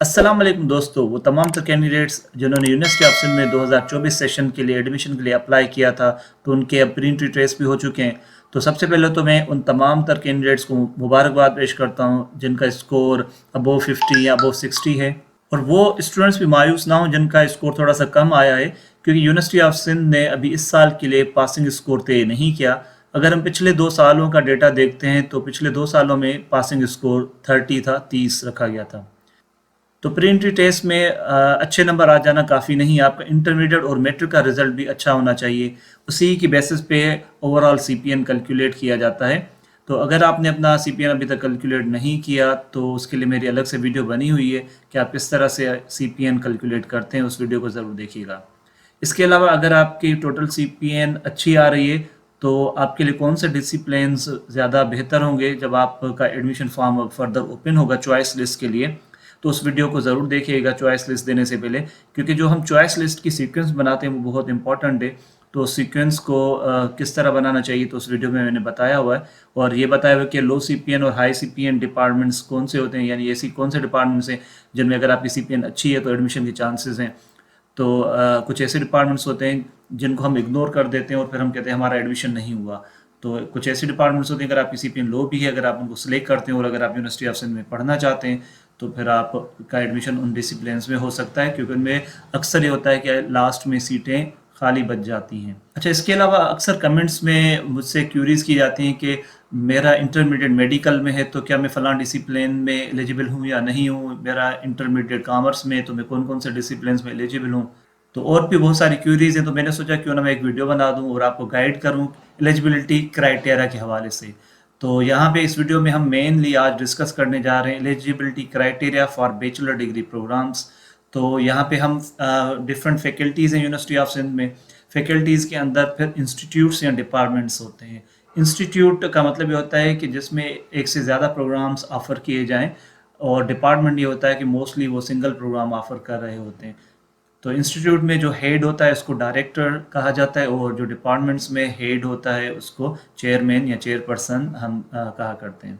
अस्सलाम वालेकुम दोस्तों, वो तमाम तर कैंडिडेट्स जिन्होंने यूनिवर्सिटी ऑफ सिंध में 2024 सेशन के लिए एडमिशन के लिए अप्लाई किया था, तो उनके अब प्री एंट्री टेस्ट भी हो चुके हैं। तो सबसे पहले तो मैं उन तमाम तर कैंडिडेट्स को मुबारकबाद पेश करता हूँ जिनका स्कोर अबव 50 या अबव 60 है। और वो स्टूडेंट्स भी मायूस ना हो जिनका स्कोर थोड़ा सा कम आया है, क्योंकि यूनिवर्सिटी ऑफ सिंध ने अभी इस साल के लिए पासिंग स्कोर तय नहीं किया। अगर हम पिछले 2 सालों का डेटा देखते हैं तो पिछले 2 सालों में पासिंग स्कोर 30 था, 30 रखा गया था। तो प्री एंट्री टेस्ट में अच्छे नंबर आ जाना काफ़ी नहीं, आपका इंटरमीडिएट और मैट्रिक का रिजल्ट भी अच्छा होना चाहिए। उसी की बेसिस पे ओवरऑल सीपीएन कैलकुलेट किया जाता है। तो अगर आपने अपना सीपीएन अभी तक कैलकुलेट नहीं किया तो उसके लिए मेरी अलग से वीडियो बनी हुई है कि आप किस तरह से सीपीएन कैलकुलेट करते हैं, उस वीडियो को ज़रूर देखिएगा। इसके अलावा अगर आपकी टोटल सीपीएन अच्छी आ रही है तो आपके लिए कौन से डिसिप्लिन्स ज़्यादा बेहतर होंगे जब आपका एडमिशन फॉर्म फर्दर ओपन होगा चॉइस लिस्ट के लिए, तो उस वीडियो को ज़रूर देखिएगा चॉइस लिस्ट देने से पहले, क्योंकि जो हम चॉइस लिस्ट की सीक्वेंस बनाते हैं वो बहुत इंपॉर्टेंट है। तो सीक्वेंस को किस तरह बनाना चाहिए तो उस वीडियो में मैंने बताया हुआ है। और ये बताया हुआ है कि लो सीपीएन और हाई सीपीएन डिपार्टमेंट्स कौन से होते हैं, यानी ऐसी कौन से डिपार्टमेंट्स हैं जिनमें अगर आपकी सीपीएन अच्छी है तो एडमिशन के चांसेस हैं। तो कुछ ऐसे डिपार्टमेंट्स होते हैं जिनको हम इग्नोर कर देते हैं और फिर हम कहते हैं हमारा एडमिशन नहीं हुआ। तो कुछ ऐसे डिपार्टमेंट्स होते हैं अगर आपकी सीपीएन लो भी है, अगर आप उनको सिलेक्ट करते हैं और अगर आप यूनिवर्सिटी ऑफ सिंध में पढ़ना चाहते हैं तो फिर आपका एडमिशन उन डिसिप्लिन्स में हो सकता है, क्योंकि उनमें अक्सर ये होता है कि लास्ट में सीटें खाली बच जाती हैं। अच्छा, इसके अलावा अक्सर कमेंट्स में मुझसे क्यूरीज की जाती हैं कि मेरा इंटरमीडिएट मेडिकल में है तो क्या मैं फ़लाँ डिसिप्लिन में एलिजिबल हूँ या नहीं हूँ, मेरा इंटरमीडिएट कॉमर्स में तो मैं कौन कौन से डिसिप्लिन में एलिजिबल हूँ। तो और भी बहुत सारी क्यूरीज हैं, तो मैंने सोचा क्यों ना मैं एक वीडियो बना दूं और आपको गाइड करूं एलिजिबिलिटी क्राइटेरिया के हवाले से। तो यहाँ पे इस वीडियो में हम मेनली आज डिस्कस करने जा रहे हैं eligibility criteria for bachelor degree programs. तो यहाँ पे हम डिफरेंट फैकल्टीज़ हैं यूनिवर्सिटी ऑफ सिंध में। फैकल्टीज़ के अंदर फिर इंस्टीट्यूट्स या डिपार्टमेंट्स होते हैं। इंस्टीट्यूट का मतलब ये होता है कि जिसमें एक से ज़्यादा प्रोग्राम्स ऑफ़र किए जाएँ, और डिपार्टमेंट ये होता है कि मोस्टली वो सिंगल प्रोग्राम ऑफ़र कर रहे होते हैं। तो इंस्टीट्यूट में जो हेड होता है उसको डायरेक्टर कहा जाता है, और जो डिपार्टमेंट्स में हेड होता है उसको चेयरमैन या चेयरपर्सन हम कहा करते हैं।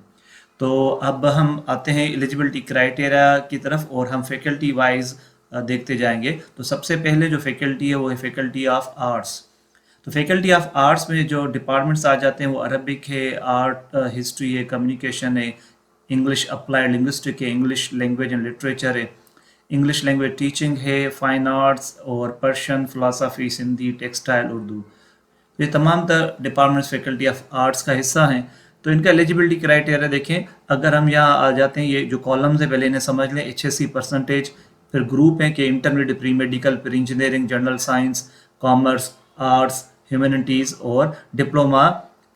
तो अब हम आते हैं एलिजिबिलिटी क्राइटेरिया की तरफ और हम फैकल्टी वाइज देखते जाएंगे। तो सबसे पहले जो फैकल्टी है वो है फैकल्टी ऑफ आर्ट्स। तो फैकल्टी ऑफ आर्ट्स में जो डिपार्टमेंट्स आ जाते हैं वो अरबिक है, आर्ट हिस्ट्री है, कम्युनिकेशन है, इंग्लिश अप्लाइड लिंग्विस्टिक है, इंग्लिश लैंग्वेज एंड लिटरेचर है, इंग्लिश लैंग्वेज टीचिंग है, फाइन आर्ट्स और Persian, philosophy, Sindhi, textile, Urdu. ये तमाम डिपार्टमेंट्स फैकल्टी ऑफ आर्ट्स का हिस्सा हैं। तो इनका एलिजिबिलिटी क्राइटेरिया देखें, अगर हम यहाँ आ जाते हैं, ये जो कॉलम्स है पहले इन्हें समझ लें। HSC परसेंटेज, फिर ग्रुप है कि इंटरमीडिएट, प्री मेडिकल, फिर engineering, general science, commerce, arts, humanities और डिप्लोमा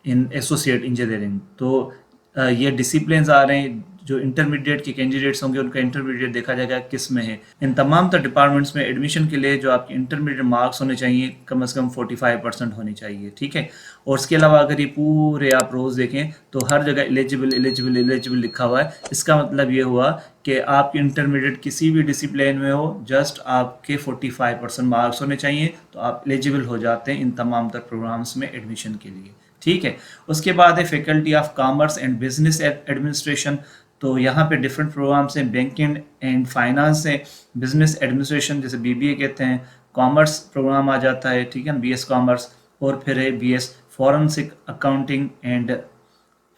इन एसोसिएट इंजीनियरिंग। तो ये डिसिप्लिन्स आ रहे हैं। जो इंटरमीडिएट के कैंडिडेट्स होंगे उनका इंटरमीडिएट देखा जाएगा किस में है। इन तमाम तर डिपार्टमेंट्स में एडमिशन के लिए जो आपके इंटरमीडिएट मार्क्स होने चाहिए कम से कम 45% होनी चाहिए, ठीक है। और इसके अलावा अगर ये पूरे आप रोज़ देखें तो हर जगह एलिजिबल एलिजिबल एलिजिबल लिखा हुआ है। इसका मतलब ये हुआ कि आपके इंटरमीडिएट किसी भी डिसिप्लिन में हो, जस्ट आपके 45% मार्क्स होने चाहिए तो आप एलिजिबल हो जाते हैं इन तमाम तर प्रोग्राम्स में एडमिशन के लिए, ठीक है। उसके बाद है faculty of commerce and business administration. तो यहाँ पे डिफरेंट प्रोग्राम्स हैं, बैंकिंग एंड फाइनेंस है, बिजनेस एडमिनिस्ट्रेशन जैसे BBA कहते हैं, कॉमर्स प्रोग्राम आ जाता है, ठीक है, BS कॉमर्स, और फिर है BS forensic accounting and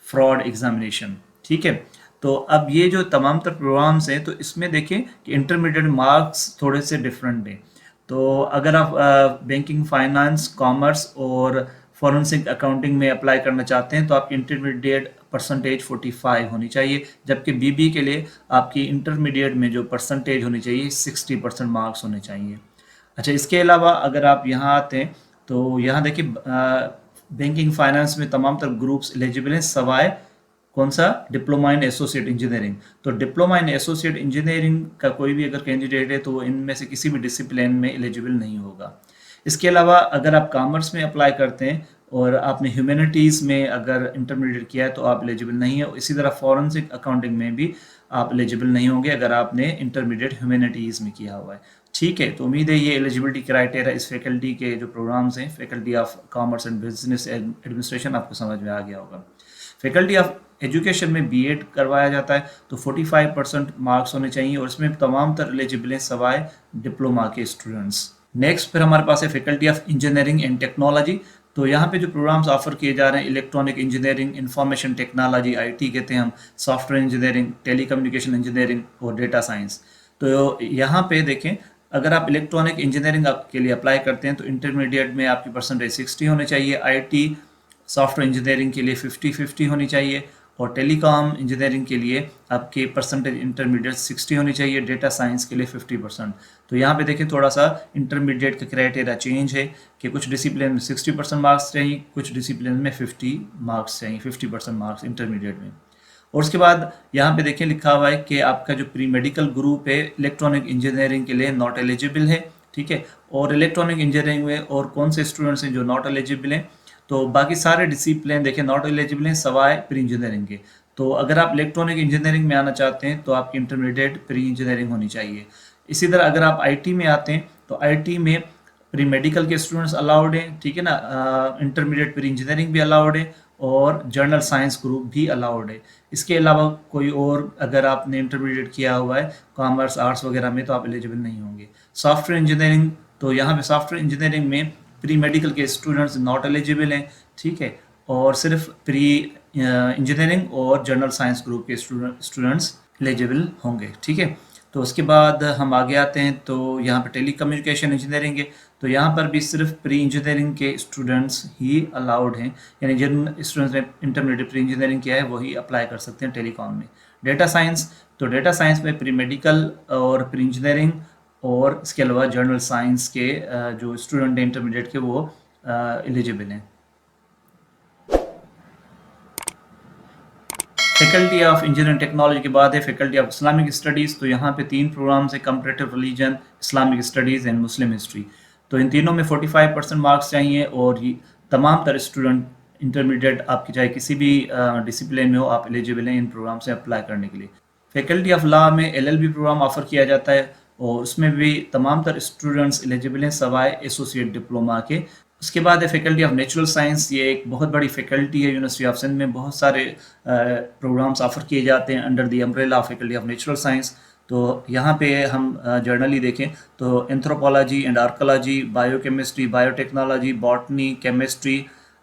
fraud examination, ठीक है। तो अब ये जो तमाम तर प्रोग्राम्स हैं तो इसमें देखें कि इंटरमीडिएट मार्क्स थोड़े से डिफरेंट हैं। तो अगर आप बैंकिंग, फाइनेंस, कॉमर्स और फॉरेंसिक अकाउंटिंग में अप्लाई करना चाहते हैं तो आपकी इंटरमीडिएट परसेंटेज 45 होनी चाहिए, जबकि BB के लिए आपकी इंटरमीडिएट में जो परसेंटेज होनी चाहिए 60% मार्क्स होने चाहिए। अच्छा, इसके अलावा अगर आप यहाँ आते हैं तो यहाँ देखिए बैंकिंग फाइनेंस में तमाम तरह ग्रुप्स एलिजिबल हैं सवाए कौन सा, डिप्लोमा इन एसोसिएट इंजीनियरिंग। तो डिप्लोमा इन एसोसिएट इंजीनियरिंग का कोई भी अगर कैंडिडेट है तो वो इनमें से किसी भी डिसिप्लिन में एलिजिबल नहीं होगा। इसके अलावा अगर आप कॉमर्स में अप्लाई करते हैं और आपने ह्यूमैनिटीज़ में अगर इंटरमीडिएट किया है तो आप एलिजिबल नहीं है। इसी तरह फॉरेंसिक अकाउंटिंग में भी आप एलिजिबल नहीं होंगे अगर आपने इंटरमीडिएट ह्यूमैनिटीज़ में किया हुआ है, ठीक है। तो उम्मीद है ये एलिजिबिलिटी क्राइटेरिया इस फैकल्टी के जो प्रोग्राम्स हैं faculty of commerce and business administration आपको समझ में आ गया होगा। फैकल्टी ऑफ एजुकेशन में बीएड करवाया जाता है तो 45% मार्क्स होने चाहिए और इसमें तमाम तर एलिजिबल हैं सवाए डिप्लोमा के स्टूडेंट्स। नेक्स्ट फिर हमारे पास है faculty of engineering and technology. तो यहाँ पे जो प्रोग्राम्स ऑफर किए जा रहे हैं electronic engineering, information technology IT कहते हैं हम, सॉफ्टवेयर इंजीनियरिंग, टेलीकम्युनिकेशन इंजीनियरिंग और डेटा साइंस। तो यहाँ पे देखें, अगर आप इलेक्ट्रॉनिक इंजीनियरिंग के लिए अप्लाई करते हैं तो इंटरमीडिएट में आपकी परसेंटेज 60 होने चाहिए, आईटी सॉफ्टवेयर इंजीनियरिंग के लिए 50-50 होनी चाहिए और टेलीकॉम इंजीनियरिंग के लिए आपके परसेंटेज इंटरमीडिएट 60 होनी चाहिए, डेटा साइंस के लिए 50%। तो यहाँ पे देखिए थोड़ा सा इंटरमीडिएट का क्राइटेरिया चेंज है कि कुछ डिसिप्लिन में 60% मार्क्स चाहिए, कुछ डिसिप्लिन में 50 मार्क्स चाहिए, 50% मार्क्स इंटरमीडिएट में। और उसके बाद यहाँ पे देखिए लिखा हुआ है कि आपका जो प्री मेडिकल ग्रुप है इलेक्ट्रॉनिक इंजीनियरिंग के लिए नॉट एलिजिबल है, ठीक है। और इलेक्ट्रॉनिक इंजीनियरिंग में और कौन से स्टूडेंट्स हैं जो नॉट एलिजिबल हैं, तो बाकी सारे डिसिप्लिन देखिए नॉट एलिजिबल हैं सवाए प्री इंजीनियरिंग के। तो अगर आप इलेक्ट्रॉनिक इंजीनियरिंग में आना चाहते हैं तो आपकी इंटरमीडिएट प्री इंजीनियरिंग होनी चाहिए। इसी तरह अगर आप आईटी में आते हैं तो आईटी में प्री मेडिकल के स्टूडेंट्स अलाउड हैं, ठीक है ना, इंटरमीडिएट प्री इंजीनियरिंग भी अलाउड है और जनरल साइंस ग्रुप भी अलाउड है। इसके अलावा कोई और अगर आपने इंटरमीडिएट किया हुआ है कॉमर्स आर्ट्स वगैरह में तो आप एलिजिबल नहीं होंगे। सॉफ्टवेयर इंजीनियरिंग, तो यहाँ पे सॉफ्टवेयर इंजीनियरिंग में प्री मेडिकल के स्टूडेंट्स नॉट एलिजिबल हैं, ठीक है, और सिर्फ प्री इंजीनियरिंग और जनरल साइंस ग्रुप के स्टूडेंट्स एलिजिबल होंगे, ठीक है। तो उसके बाद हम आगे आते हैं तो यहाँ पे टेली कम्युनिकेशन इंजीनियरिंग है, तो यहाँ पर भी सिर्फ प्री इंजीनियरिंग के स्टूडेंट्स ही अलाउड हैं, यानी जिन स्टूडेंट्स ने इंटरमीडिएट प्री इंजीनियरिंग किया है वही अप्लाई कर सकते हैं टेलीकॉम में। डेटा साइंस, तो डेटा साइंस में प्री मेडिकल और प्री इंजीनियरिंग और इसके अलावा जनरल साइंस के जो स्टूडेंट हैं इंटरमीडिएट के वो एलिजिबल हैं। फैकल्टी ऑफ इंजीनियरिंग टेक्नोलॉजी के बाद है फैकल्टी ऑफ इस्लामिक स्टडीज़। तो यहाँ पे 3 प्रोग्राम्स हैं, comparative religion, Islamic studies and Muslim history. तो इन तीनों में 45% मार्क्स चाहिए और ये तमाम तरह स्टूडेंट इंटरमीडिएट आपकी चाहे किसी भी डिसिप्लिन में हो आप एलिजिबल हैं इन प्रोग्राम से अप्लाई करने के लिए। फैकल्टी ऑफ लॉ में एलएलबी प्रोग्राम ऑफर किया जाता है और उसमें भी तमाम तरह स्टूडेंट्स एलिजिबल हैं सवाए एसोसिएट डिप्लोमा के। उसके बाद है फैकल्टी ऑफ नेचुरल साइंस, ये एक बहुत बड़ी फैकल्टी है यूनिवर्सिटी ऑफ सिंध में, बहुत सारे प्रोग्राम्स ऑफर किए जाते हैं under the umbrella of faculty of natural science. तो यहाँ पे हम जर्नली देखें तो anthropology and archaeology, biochemistry, biotechnology, botany, chemistry,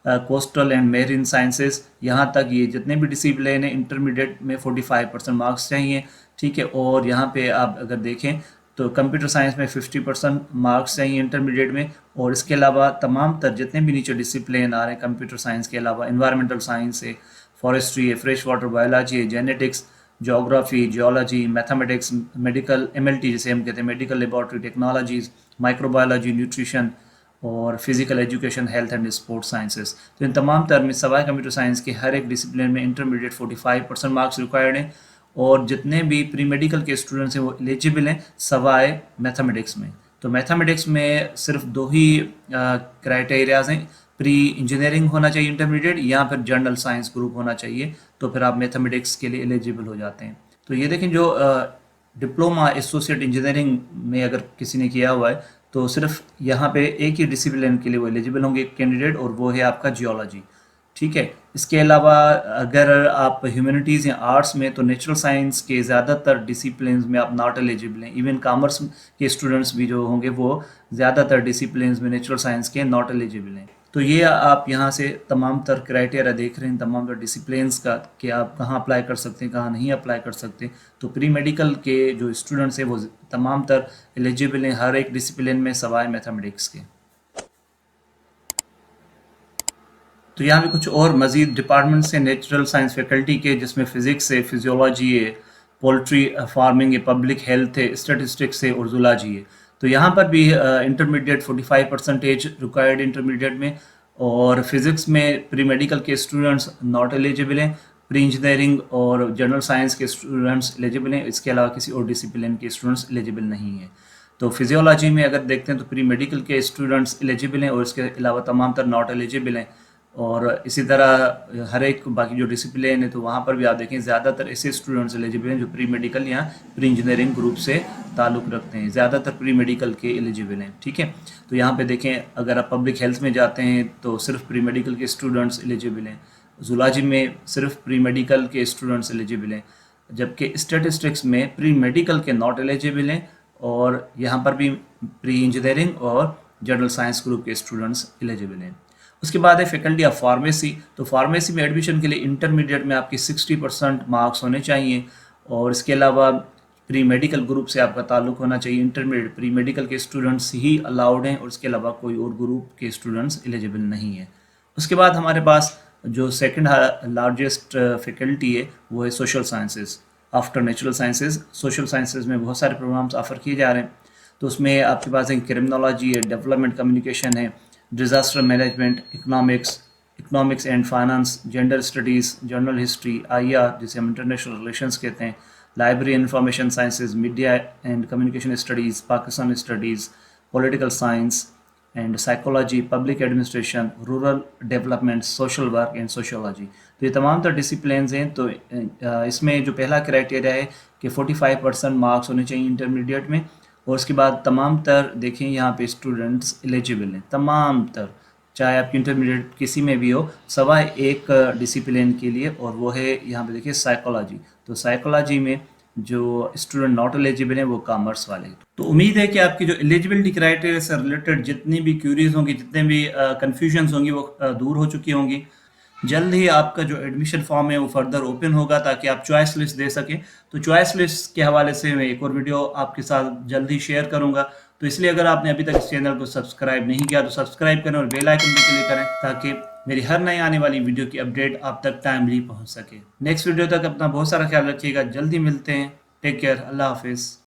coastal and marine sciences, यहाँ तक ये जितने भी डिसिप्लिन है इंटरमीडिएट में 45% मार्क्स चाहिए, ठीक है। और यहाँ पे आप अगर देखें तो कंप्यूटर साइंस में 50% मार्क्स चाहिए इंटरमीडिएट में और इसके अलावा तमाम तर जितने भी नीचे डिसिप्लिन आ रहे हैं कंप्यूटर साइंस के अलावा एनवायरमेंटल साइंस है, फॉरेस्ट्री है, फ्रेश वाटर बायोलॉजी है, genetics, geography, geology, mathematics, medical MLT जिसे हम कहते हैं medical laboratory technologies, microbiology, nutrition और physical education, health and sports sciences. तो इन तमाम तरह में सवाए कंप्यूटर साइंस के हर एक डिसिप्लिन में इंटरमीडिएट 45% मार्क्स रिक्वायर्ड हैं और जितने भी प्री मेडिकल के स्टूडेंट्स हैं वो एलिजिबल हैं सवाए मैथमेटिक्स में। तो मैथमेटिक्स में सिर्फ 2 ही क्राइटेरियाज हैं, प्री इंजीनियरिंग होना चाहिए इंटरमीडिएट या फिर जनरल साइंस ग्रुप होना चाहिए, तो फिर आप मैथमेटिक्स के लिए एलिजिबल हो जाते हैं। तो ये देखें जो डिप्लोमा एसोसिएट इंजीनियरिंग में अगर किसी ने किया हुआ है तो सिर्फ यहाँ पे एक ही डिसिप्लिन के लिए वो एलिजिबल होंगे कैंडिडेट और वो है आपका जियोलॉजी, ठीक है। इसके अलावा अगर आप ह्यूमैनिटीज़ या आर्ट्स में तो नेचुरल साइंस के ज़्यादातर डिसिप्लिन में आप नॉट एलिजिबल हैं। इवन कॉमर्स के स्टूडेंट्स भी जो होंगे वो ज़्यादातर डिसिप्लिन में नेचुरल साइंस के नॉट एलिजिबल हैं। तो ये आप यहाँ से तमाम तर क्राइटेरिया देख रहे हैं, तमाम तर डिसिप्लिन्स का कि आप कहाँ अप्लाई कर सकते हैं, कहाँ नहीं अप्लाई कर सकते। तो प्री मेडिकल के जो स्टूडेंट्स हैं वो तमाम तर एलिजिबल हैं हर एक डिसिप्लिन में सवाए मैथमेटिक्स के। तो यहाँ भी कुछ और मज़ीद डिपार्टमेंट्स हैं नेचुरल साइंस फैकल्टी के, जिसमें फ़िज़िक्स है, फिजियोलॉजी है, पोल्ट्री फार्मिंग है, पब्लिक हेल्थ है, स्टैटिस्टिक्स है और जूलॉजी है। तो यहाँ पर भी इंटरमीडिएट 45% रिक्वायर्ड इंटरमीडिएट में और फिज़िक्स में प्री मेडिकल के स्टूडेंट्स नॉट एलिजिबल हैं, प्री इंजीनियरिंग और जनरल साइंस के स्टूडेंट्स एलिजिबल हैं, इसके अलावा किसी और डिसिप्लिन के स्टूडेंट्स एलिजिबल नहीं हैं। तो फिजियोलॉजी में अगर देखते हैं तो प्री मेडिकल के स्टूडेंट्स एलिजिबल हैं और इसके अलावा तमाम तर नॉट एलिजिबल हैं। और इसी तरह हर एक बाकी जो डिसिप्लिन है तो वहाँ पर भी आप देखें ज़्यादातर ऐसे स्टूडेंट्स एलिजिबल हैं जो प्री मेडिकल या प्री इंजीनियरिंग ग्रुप से ताल्लुक़ रखते हैं, ज़्यादातर प्री मेडिकल के एलिजिबल हैं, ठीक है। तो यहाँ पे देखें अगर आप पब्लिक हेल्थ में जाते हैं तो सिर्फ प्री मेडिकल के स्टूडेंट्स एलिजिबल हैं जूलॉजी में सिर्फ प्री मेडिकल के स्टूडेंट्स एलिजिबल हैं, जबकि स्टैटिस्टिक्स में प्री मेडिकल के नॉट एलिजिबल हैं, और यहाँ पर भी प्री इंजीनियरिंग और जनरल साइंस ग्रुप के स्टूडेंट्स एलिजिबल हैं। उसके बाद है फैकल्टी ऑफ फार्मेसी। तो फार्मेसी में एडमिशन के लिए इंटरमीडिएट में आपकी 60% मार्क्स होने चाहिए, और इसके अलावा प्री मेडिकल ग्रुप से आपका ताल्लुक होना चाहिए। इंटरमीडिएट प्री मेडिकल के स्टूडेंट्स ही अलाउड हैं, और इसके अलावा कोई और ग्रुप के स्टूडेंट्स एलिजिबल नहीं है। उसके बाद हमारे पास जो सेकंड लार्जेस्ट फैकल्टी है वो है social sciences. After natural sciences, social sciences में बहुत सारे प्रोग्राम्स ऑफर किए जा रहे हैं। तो उसमें आपके पास है क्रिमिनोलॉजी है, डेवलपमेंट कम्युनिकेशन है, disaster management, economics and finance, gender studies, journal history, IR जिसे हम इंटरनेशनल रिलेशंस कहते हैं, library information sciences, media and communication studies, Pakistan studies, political science and psychology, public administration, rural development, social work and sociology. तो ये तमाम तर disciplines हैं। तो इसमें जो पहला क्राइटेरिया है कि 45% मार्क्स होने चाहिए इंटरमीडिएट में, और उसके बाद तमाम तर देखें यहाँ पे स्टूडेंट्स एलिजिबल हैं, तमाम तर, चाहे आपकी इंटरमीडिएट किसी में भी हो, सवाए एक डिसिप्लिन के लिए, और वो है यहाँ पे देखिए साइकोलॉजी। तो साइकोलॉजी में जो स्टूडेंट नॉट एलिजिबल हैं वो कॉमर्स वाले। तो उम्मीद है कि आपकी जो एलिजिबिलिटी क्राइटेरिया से रिलेटेड जितनी भी क्यूरीज होंगी, जितने भी कन्फ्यूजन्स होंगी, वो दूर हो चुकी होंगी। जल्द ही आपका जो एडमिशन फॉर्म है वो फर्दर ओपन होगा ताकि आप चॉइस लिस्ट दे सकें। तो चॉइस लिस्ट के हवाले से मैं एक और वीडियो आपके साथ जल्द ही शेयर करूंगा। तो इसलिए अगर आपने अभी तक इस चैनल को सब्सक्राइब नहीं किया तो सब्सक्राइब करें और बेल आइकन भी क्लिक करें ताकि मेरी हर नई आने वाली वीडियो की अपडेट आप तक टाइमली पहुंच सके। नेक्स्ट वीडियो तक अपना बहुत सारा ख्याल रखिएगा, जल्दी मिलते हैं। टेक केयर, अल्लाह हाफिज़।